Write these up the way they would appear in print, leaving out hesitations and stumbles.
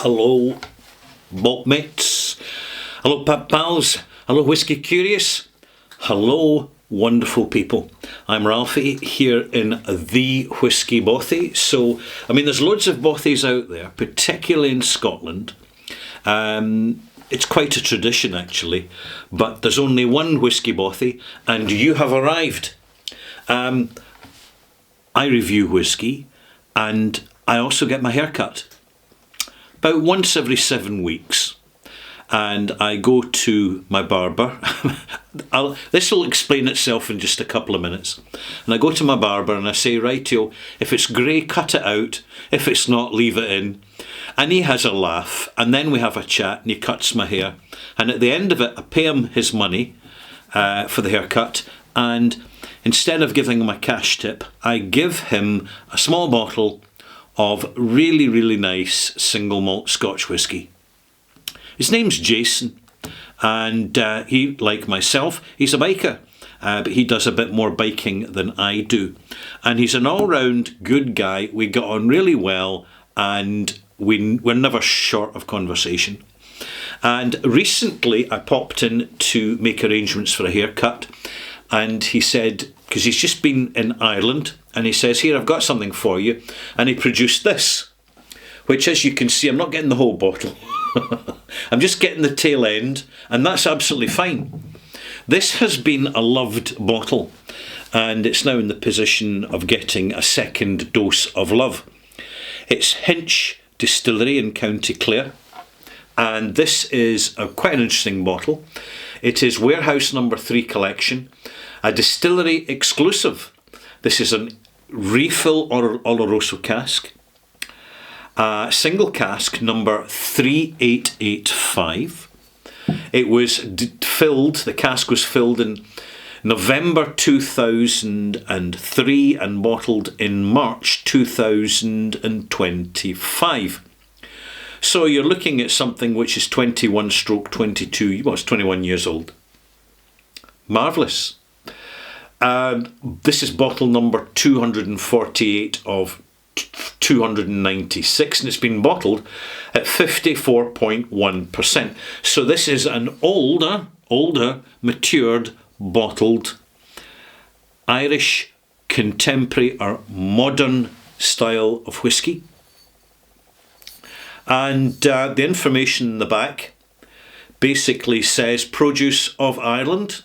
Hello, malt mates. Hello, pub pals. Hello, Whisky Curious. Hello, wonderful people. I'm Ralphie here in the Whisky Bothy. So, there's loads of bothies out there, particularly in Scotland. It's quite a tradition, actually, but there's only one Whisky Bothy, and you have arrived. I review whisky, and I also get my hair cut about once every 7 weeks, and I go to my barber. This will explain itself in just a couple of minutes. And I go to my barber and I say, rightio, if it's grey, cut it out. If it's not, leave it in. And he has a laugh, and then we have a chat, and he cuts my hair. And at the end of it, I pay him his money for the haircut, and instead of giving him a cash tip, I give him a small bottle of really, really nice single malt Scotch whisky. His name's Jason, and he, like myself, he's a biker, but he does a bit more biking than I do. And he's an all-round good guy. We got on really well, and we're never short of conversation. And recently I popped in to make arrangements for a haircut, and he said, because he's just been in Ireland, and he says, here, I've got something for you. And he produced this, which, as you can see, I'm not getting the whole bottle. I'm just getting the tail end, and that's absolutely fine. This has been a loved bottle, and it's now in the position of getting a second dose of love. It's Hinch Distillery in County Clare, and this is quite an interesting bottle. It is Warehouse Number 3 Collection, a distillery exclusive. This is a refill Oloroso cask, single cask number 3885. It was filled, the cask was filled in November 2003 and bottled in March 2025. So you're looking at something which is 21/22, well, it's 21 years old. Marvellous. This is bottle number 248 of 296, and it's been bottled at 54.1%. So this is an older, matured, bottled Irish contemporary or modern style of whisky. And the information in the back basically says produce of Ireland,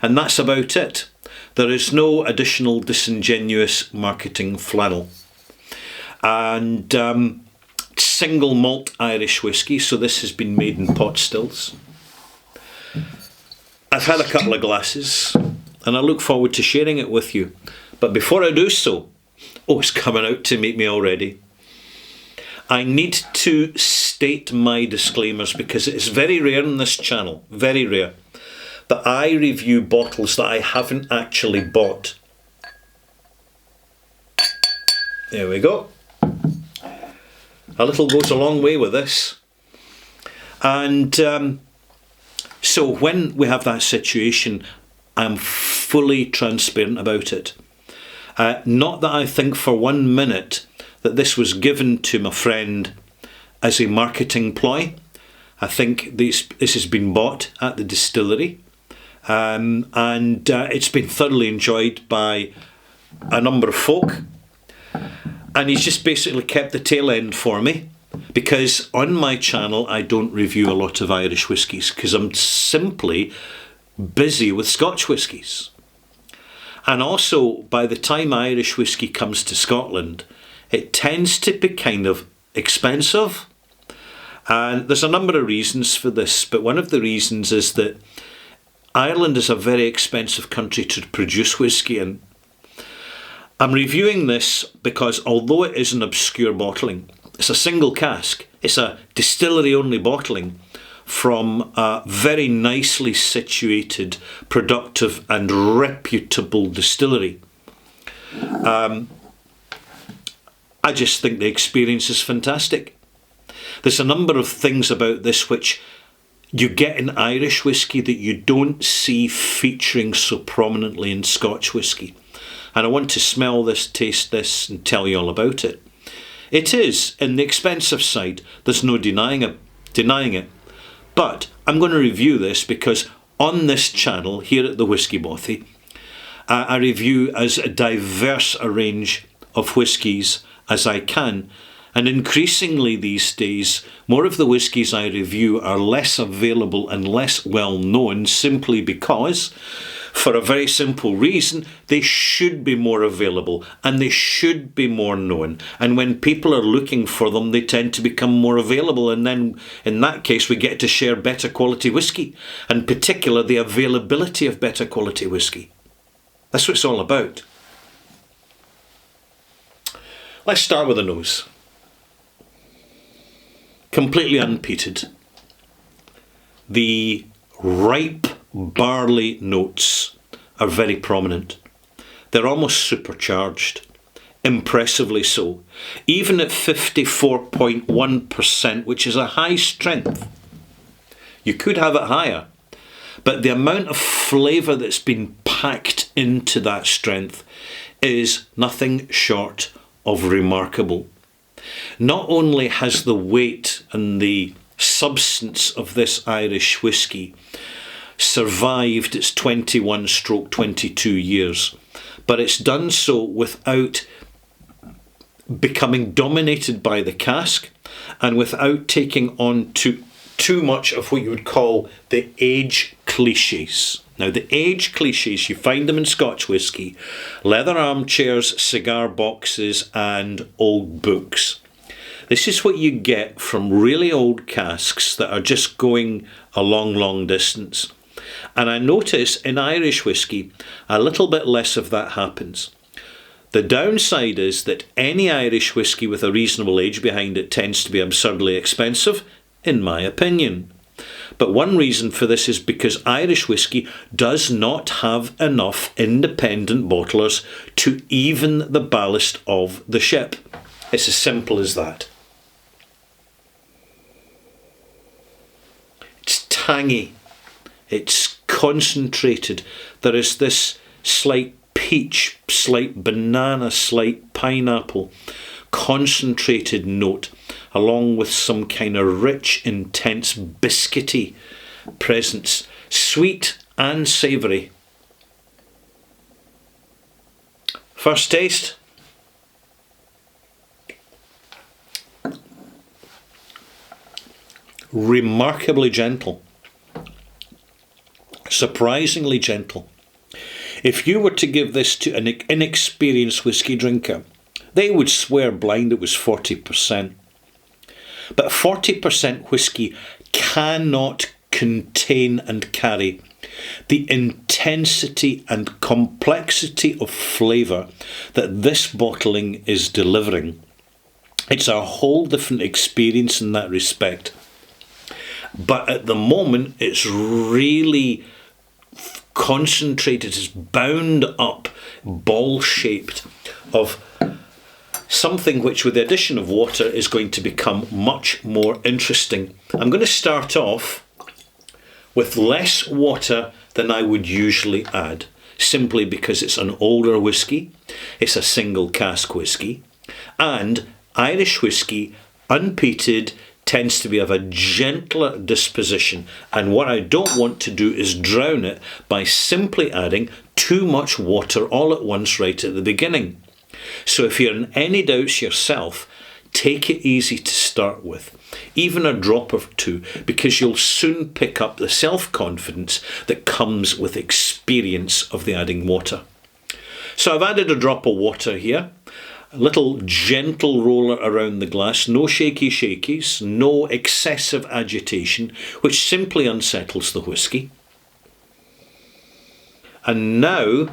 and that's about it. There is no additional disingenuous marketing flannel. And single malt Irish whisky, so this has been made in pot stills. I've had a couple of glasses, and I look forward to sharing it with you. But before I do so, it's coming out to meet me already. I need to state my disclaimers, because it is very rare in this channel, very rare, that I review bottles that I haven't actually bought. There we go. A little goes a long way with this. And so when we have that situation, I'm fully transparent about it. Not that I think for 1 minute that this was given to my friend as a marketing ploy. I think this has been bought at the distillery. And it's been thoroughly enjoyed by a number of folk, and he's just basically kept the tail end for me, because on my channel I don't review a lot of Irish whiskies because I'm simply busy with Scotch whiskies. And also, by the time Irish whisky comes to Scotland, it tends to be kind of expensive, and there's a number of reasons for this, but one of the reasons is that Ireland is a very expensive country to produce whisky in. I'm reviewing this because although it is an obscure bottling, it's a single cask, it's a distillery only bottling from a very nicely situated, productive and reputable distillery. I just think the experience is fantastic. There's a number of things about this which you get in Irish whisky that you don't see featuring so prominently in Scotch whisky. And I want to smell this, taste this, and tell you all about it. It is in the expensive side. There's no denying it. But I'm going to review this because on this channel here at the Whisky Bothy, I review as diverse a range of whiskies as I can. And increasingly these days, more of the whiskies I review are less available and less well known simply because, for a very simple reason, they should be more available and they should be more known. And when people are looking for them, they tend to become more available. And then in that case, we get to share better quality whisky, and particularly the availability of better quality whisky. That's what it's all about. Let's start with the nose. Completely unpeated. The ripe barley notes are very prominent. They're almost supercharged, impressively so. Even at 54.1%, which is a high strength. You could have it higher, but the amount of flavour that's been packed into that strength is nothing short of remarkable. Not only has the weight and the substance of this Irish whisky survived its 21/22 years, but it's done so without becoming dominated by the cask and without taking on too much of what you would call the age cliches. Now, the age cliches, you find them in Scotch whisky: leather armchairs, cigar boxes, and old books. This is what you get from really old casks that are just going a long, long distance. And I notice in Irish whisky, a little bit less of that happens. The downside is that any Irish whisky with a reasonable age behind it tends to be absurdly expensive, in my opinion. But one reason for this is because Irish whisky does not have enough independent bottlers to even the ballast of the ship. It's as simple as that. It's tangy. It's concentrated. There is this slight peach, slight banana, slight pineapple, concentrated note, along with some kind of rich, intense, biscuity presence, sweet and savoury. First taste. Remarkably gentle. Surprisingly gentle. If you were to give this to an inexperienced whisky drinker, they would swear blind it was 40%. But 40% whisky cannot contain and carry the intensity and complexity of flavour that this bottling is delivering. It's a whole different experience in that respect. But at the moment, it's really concentrated, it's bound up, ball-shaped, of something which with the addition of water is going to become much more interesting. I'm going to start off with less water than I would usually add, simply because it's an older whisky, it's a single cask whisky, and Irish whisky, unpeated, tends to be of a gentler disposition, and what I don't want to do is drown it by simply adding too much water all at once right at the beginning. So if you're in any doubts yourself, take it easy to start with, even a drop or two, because you'll soon pick up the self-confidence that comes with experience of the adding water. So I've added a drop of water here. A little gentle roller around the glass, no shakies, no excessive agitation, which simply unsettles the whisky. And now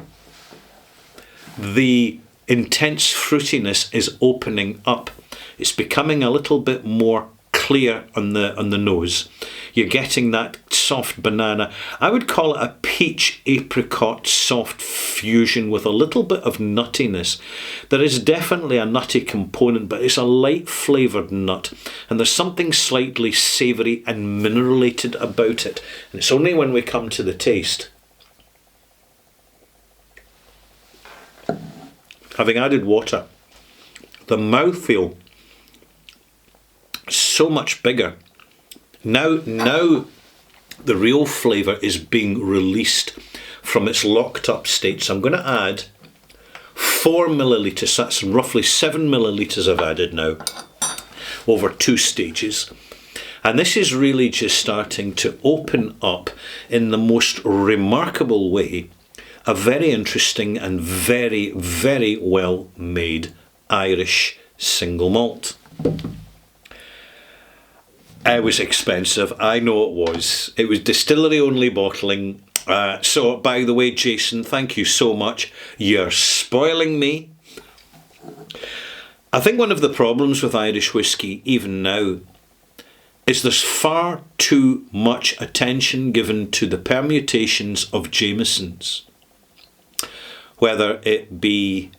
the intense fruitiness is opening up. It's becoming a little bit more clear on the nose. You're getting that soft banana. I would call it a peach apricot soft fusion with a little bit of nuttiness. There is definitely a nutty component, but it's a light flavoured nut, and there's something slightly savoury and mineralated about it. And it's only when we come to the taste. Having added water, the mouthfeel so much bigger. Now the real flavour is being released from its locked up state. So I'm going to add 4 millilitres. That's roughly 7 millilitres I've added now over 2 stages. And this is really just starting to open up in the most remarkable way a very interesting and very, very well made Irish single malt. It was expensive, I know it was. It was distillery only bottling. So by the way, Jason, thank you so much. You're spoiling me. I think one of the problems with Irish whiskey, even now, is there's far too much attention given to the permutations of Jamesons. Whether it be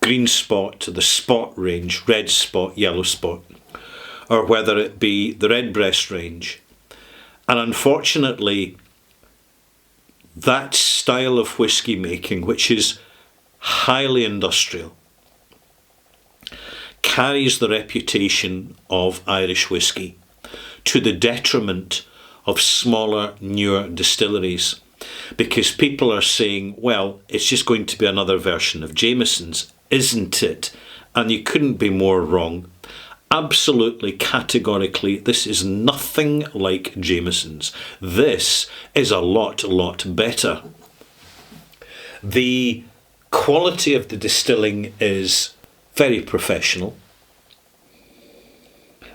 green spot, the spot range, red spot, yellow spot, or whether it be the redbreast range. And unfortunately, that style of whiskey making, which is highly industrial, carries the reputation of Irish whiskey to the detriment of smaller, newer distilleries, because people are saying, well, it's just going to be another version of Jameson's, isn't it? And you couldn't be more wrong. Absolutely, categorically, this is nothing like Jameson's. This is a lot better. The quality of the distilling is very professional.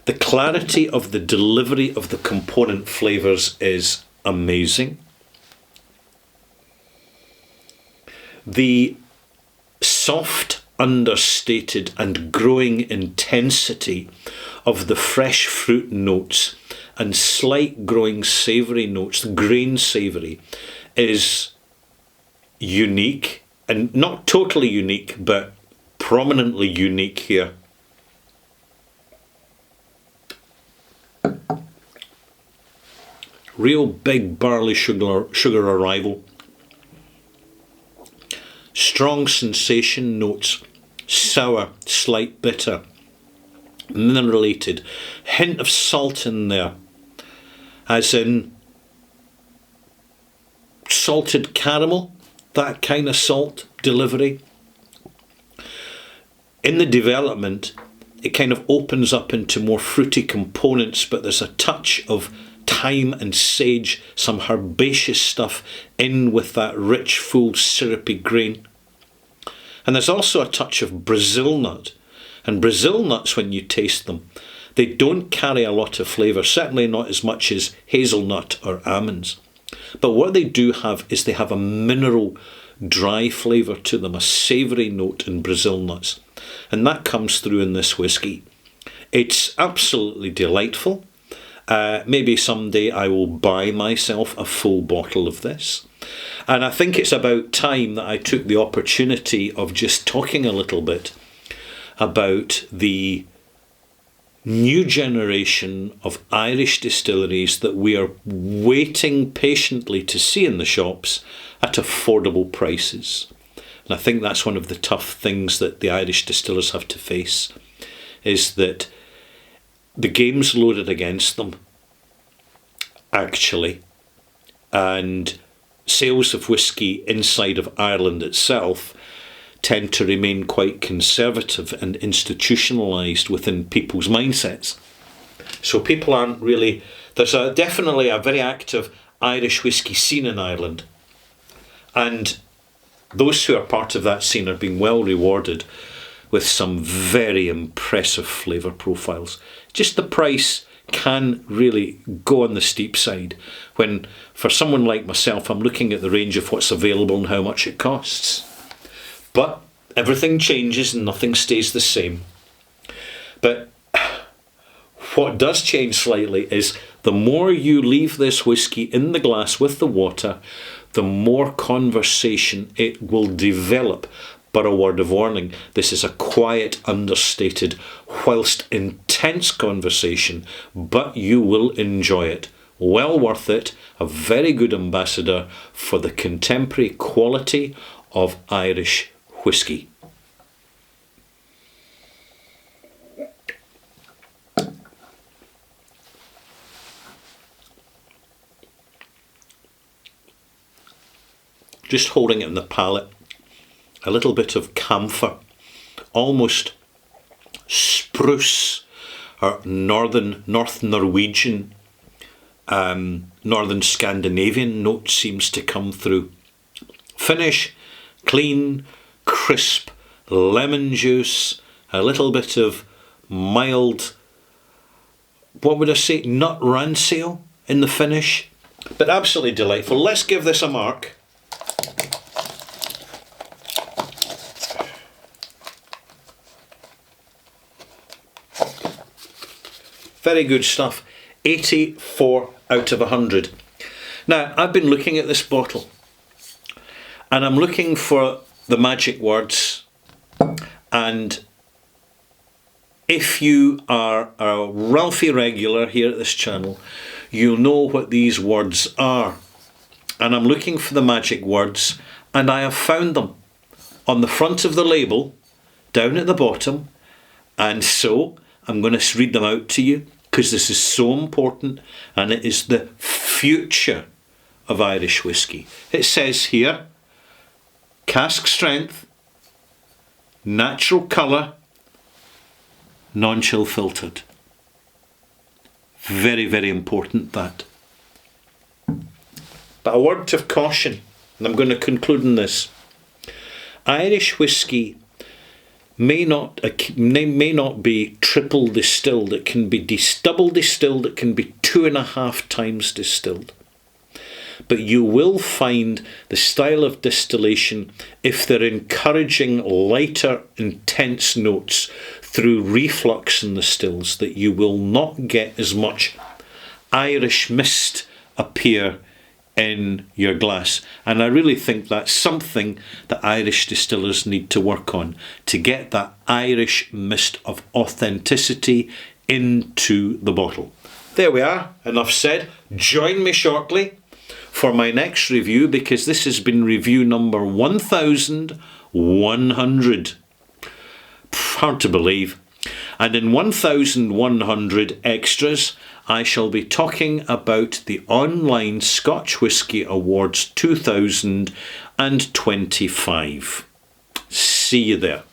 The clarity of the delivery of the component flavours is amazing. The soft, understated and growing intensity of the fresh fruit notes and slight growing savoury notes, grain savoury, is unique, and not totally unique, but prominently unique here. Real big barley sugar arrival. Strong sensation notes, sour, slight bitter, mineralated, hint of salt in there, as in salted caramel, that kind of salt delivery. In the development, it kind of opens up into more fruity components, but there's a touch of thyme and sage, some herbaceous stuff in with that rich, full, syrupy grain. And there's also a touch of Brazil nut. And Brazil nuts, when you taste them, they don't carry a lot of flavour, certainly not as much as hazelnut or almonds. But what they do have is they have a mineral, dry flavour to them, a savoury note in Brazil nuts. And that comes through in this whiskey. It's absolutely delightful. Maybe someday I will buy myself a full bottle of this. And I think it's about time that I took the opportunity of just talking a little bit about the new generation of Irish distilleries that we are waiting patiently to see in the shops at affordable prices. And I think that's one of the tough things that the Irish distillers have to face, is that the game's loaded against them, actually, and sales of whiskey inside of Ireland itself tend to remain quite conservative and institutionalised within people's mindsets. So people aren't really... There's definitely a very active Irish whiskey scene in Ireland, and those who are part of that scene are being well rewarded with some very impressive flavour profiles. Just the price can really go on the steep side when, for someone like myself, I'm looking at the range of what's available and how much it costs. But everything changes and nothing stays the same. But what does change slightly is the more you leave this whiskey in the glass with the water, the more conversation it will develop. But a word of warning, this is a quiet, understated, whilst intense conversation, but you will enjoy it. Well worth it, a very good ambassador for the contemporary quality of Irish whiskey. just holding it in the palate, a little bit of camphor, almost spruce or North Norwegian, Northern Scandinavian note seems to come through. Finish, clean, crisp, lemon juice, a little bit of mild, what would I say, nut rancio in the finish, but absolutely delightful. Let's give this a mark. Very good stuff. 84 out of 100. Now, I've been looking at this bottle and I'm looking for the magic words, and if you are a Ralphie regular here at this channel, you'll know what these words are. And I'm looking for the magic words, and I have found them on the front of the label, down at the bottom, and so I'm going to read them out to you because this is so important, and it is the future of Irish whiskey. It says here, cask strength, natural colour, non-chill filtered. Very, very important, that. But a word of caution, and I'm going to conclude on this. Irish whiskey may not be triple distilled. It can be double distilled. It can be 2.5 times distilled. But you will find the style of distillation, if they're encouraging lighter, intense notes through reflux in the stills, that you will not get as much Irish mist appear in your glass. And I really think that's something that Irish distillers need to work on, to get that Irish mist of authenticity into the bottle. There we are, enough said. Join me shortly for my next review, because this has been review number 1100. Hard to believe. And in 1100 extras, I shall be talking about the Online Scotch Whisky Awards 2025. See you there.